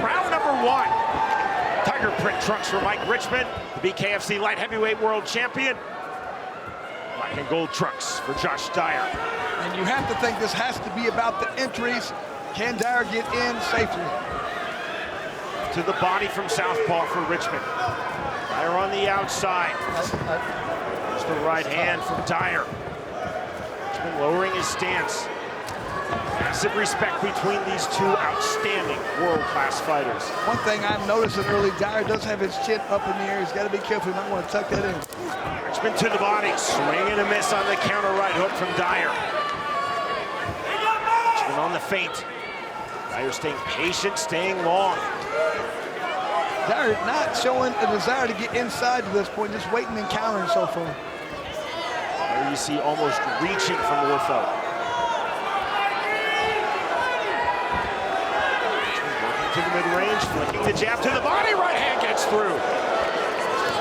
round number 1. Tiger print trunks for Mike Richman, the BKFC light heavyweight world champion. Black and gold trunks for Josh Dyer. And you have to think this has to be about the entries. Can Dyer get in safely? To the body from southpaw for Richman. Dyer on the outside. There's the right hand from Dyer. Richman lowering his stance. Massive respect between these two outstanding world-class fighters. One thing I'm noticing early, Dyer does have his chin up in the air. He's got to be careful. He might want to tuck that in. Richman to the body. Swing and a miss on the counter right hook from Dyer. Richman on the feint. Dyer staying patient, staying long. Dyer not showing a desire to get inside to this point, just waiting and countering so far. There you see almost reaching from Ortho. To the mid-range, flicking the jab to the body, right hand gets through.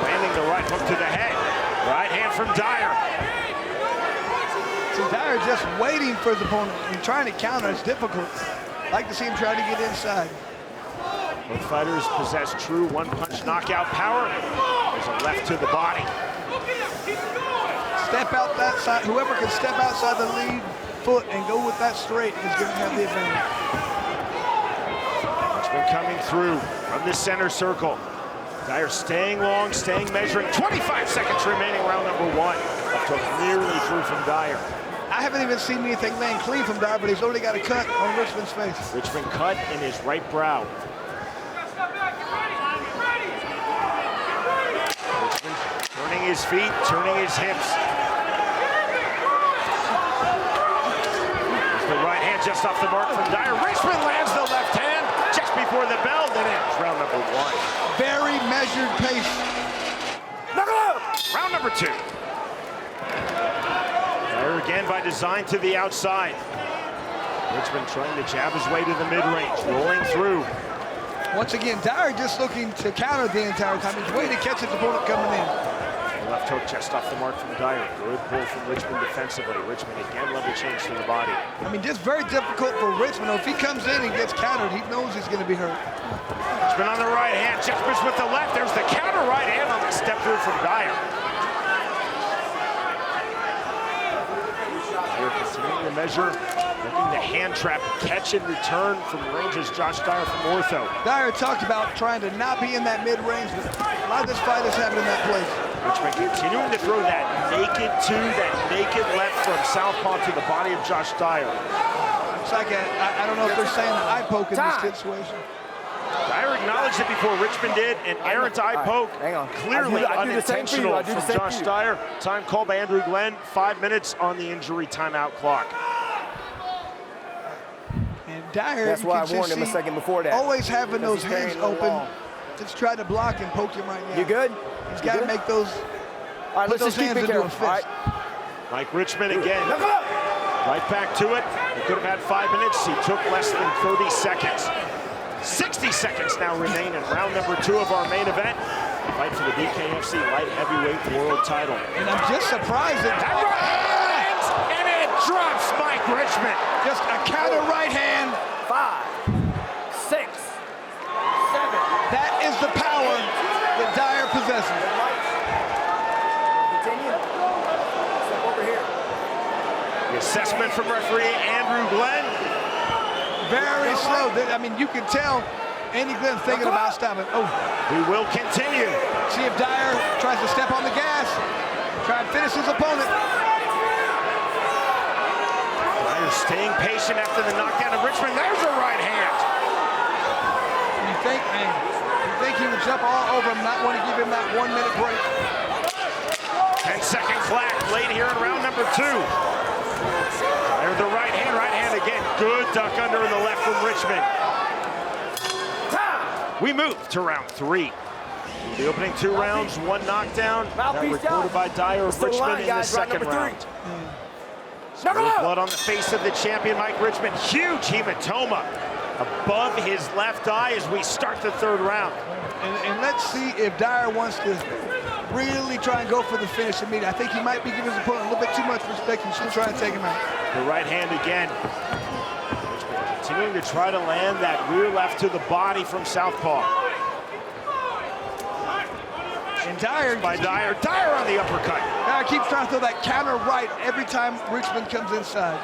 Landing the right hook to the head. Right hand from Dyer. So Dyer just waiting for the opponent and trying to counter is difficult. Like to see him try to get inside. Both fighters possess true one-punch knockout power. There's a left to the body. Step out that side. Whoever can step outside the lead foot and go with that straight is going to have the advantage. Coming through from the center circle. Dyer staying long, staying measuring. 25 seconds remaining, round number 1. Up to nearly through from Dyer. I haven't even seen anything land clean from Dyer, but he's already got a cut on Richman's face. Richman cut in his right brow. Richman turning his feet, turning his hips. There's the right hand just off the mark from Dyer. Richman lands the left hand just before the bell, then ends round number 1. Very measured pace. Round number 2. Dyer again by design to the outside. Richman trying to jab his way to the mid-range, rolling through. Once again, Dyer just looking to counter the entire time. He's waiting to catch his opponent coming in. Left hook just off the mark from Dyer. Good pull from Richman defensively. Richman again level change to the body. I mean, just very difficult for Richman. If he comes in and gets countered, he knows he's going to be hurt. Richman on the right hand. Just missed with the left. There's the counter right hand on the step through from Dyer. Dyer continuing to measure. Looking to hand trap, catch and return from ranges. Josh Dyer from Ortho. Dyer talked about trying to not be in that mid-range, but a lot of this fight is happening in that place. Richman continuing to throw that naked that naked left from southpaw to the body of Josh Dyer. It's like I don't know if they're saying an eye poke in this situation. Dyer acknowledged it before Richman did, an errant eye poke, clearly unintentional from Josh Dyer. Time called by Andrew Glenn, 5 minutes on the injury timeout clock. And Dyer, that's why I warned him a second before that. Always having those hands open, just try to block and poke him right now. You good? He's got to make those. All right, let's just keep it careful. All right. Mike Richman again. Right back to it. He could have had 5 minutes. He took less than 30 seconds. 60 seconds now remain in round number 2 of our main event. Fight for the BKFC light heavyweight world title. And I'm just surprised that and it drops Mike Richman. Just a counter right hand. 5, 6, 7. That is the power that Dyer possesses. Continue. Step over here. The assessment from referee Andrew Glenn. Very slow. I mean, you can tell Andy Glenn thinking about stopping. Oh. We will continue. See if Dyer tries to step on the gas. Try and finish his opponent. Dyer staying patient after the knockdown of Richman. There's a right hand. You think, man, you think he would jump all over him, not want to give him that 1 minute break. 10-second clack late here in round number 2. Dyer the right hand again. Good duck under in the left from Richman. We move to round 3. The opening 2 rounds, 1 knockdown. That recorded by Dyer of Richman in the second round. Blood on the face of the champion, Mike Richman. Huge hematoma above his left eye as we start the 3rd round. And let's see if Dyer wants to really try and go for the finish immediately. I think he might be giving his opponent a little bit too much respect and should try and take him out. The right hand again. Richman Continuing to try to land that rear left to the body from southpaw. And Dyer. By Dyer. Dyer on the uppercut. Dyer keeps trying to throw that counter right every time Richman comes inside.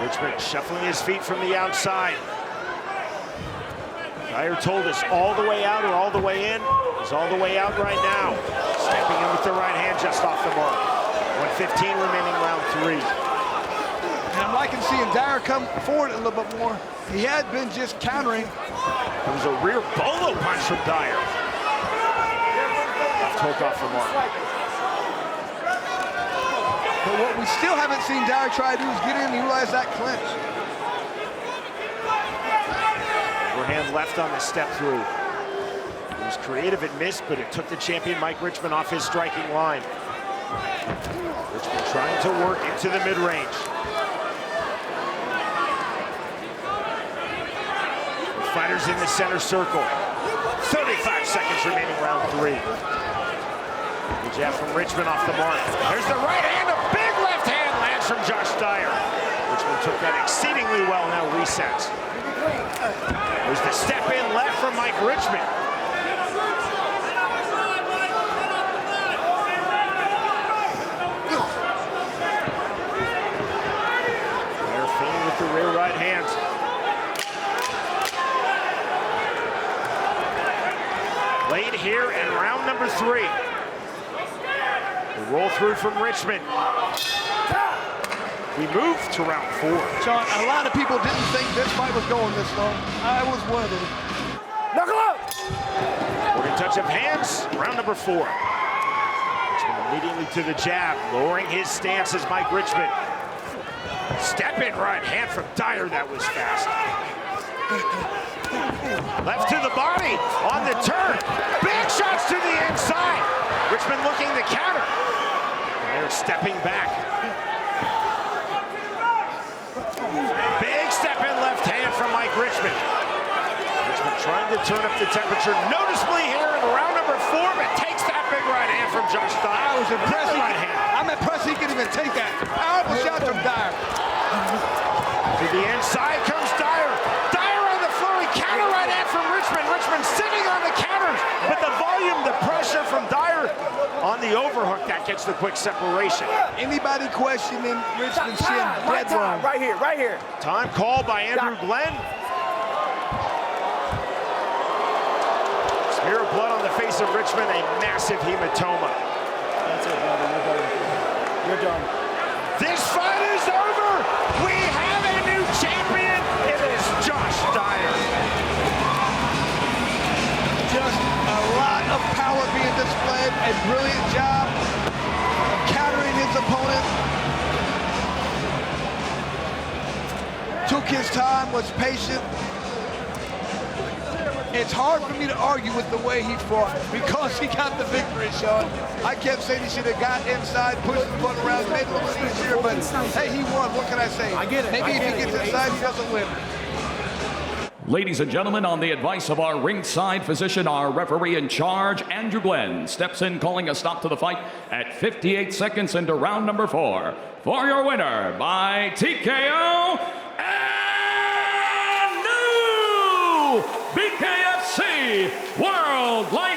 Richman shuffling his feet from the outside. Dyer told us all the way out or all the way in. He's all the way out right now. Stepping in with the right hand just off the mark. 1:15 remaining, round 3. And I'm liking seeing Dyer come forward a little bit more. He had been just countering. There was a rear bolo punch from Dyer. Left hook off the mark. But what we still haven't seen Dyer try to do is get in and utilize that clinch. Overhand left on the step through. It was creative and missed, but it took the champion Mike Richman off his striking line. Richman trying to work into the mid-range. The fighters in the center circle. 35 seconds remaining, round 3. The jab from Richman off the mark. There's the right hand, a big left hand lands from Josh Dyer. Richman took that exceedingly well, now resets. There's the step in left from Mike Richman. Dyer feigning with the rear right hand. Late here in round number 3. The roll through from Richman. We move to round 4. Sean, a lot of people didn't think this fight was going this long. I was one of them. Knuckle up! Working touch of hands, round number 4. Richman immediately to the jab, lowering his stance as Mike Richman. Step in right hand from Dyer, that was fast. Left to the body, on the turn. Big shots to the inside. Richman looking to counter. Dyer stepping back. Big step in left hand from Mike Richman. Richman trying to turn up the temperature noticeably here in round number 4, but takes that big right hand from Josh Dyer. I was impressed. Right hand. I'm impressed he could even take that. Powerful shot from Dyer. To the inside comes Dyer. Dyer on the floor, he counter right hand from Richman. Richman sitting on the counters, but the volume, the pressure from Dyer on the overhook, that gets the quick separation. Anybody questioning Richman's chin, dead wrong. Right here, right here. Time called by Andrew Glenn. Smear of blood on the face of Richman, a massive hematoma. That's it, brother. You're done. This fight is over. We have a new champion. It is Josh Dyer. Just a lot of power being displayed. A brilliant job of countering his opponent. Took his time, was patient. It's hard for me to argue with the way he fought because he got the victory, Sean. I kept saying he should have got inside, pushed the button around, made it a little easier, but hey, he won. What can I say? I get it. Maybe if he gets inside, he doesn't win. Ladies and gentlemen, on the advice of our ringside physician, our referee in charge, Andrew Glenn, steps in calling a stop to the fight at 58 seconds into round number 4. For your winner by TKO and new BKFC World Light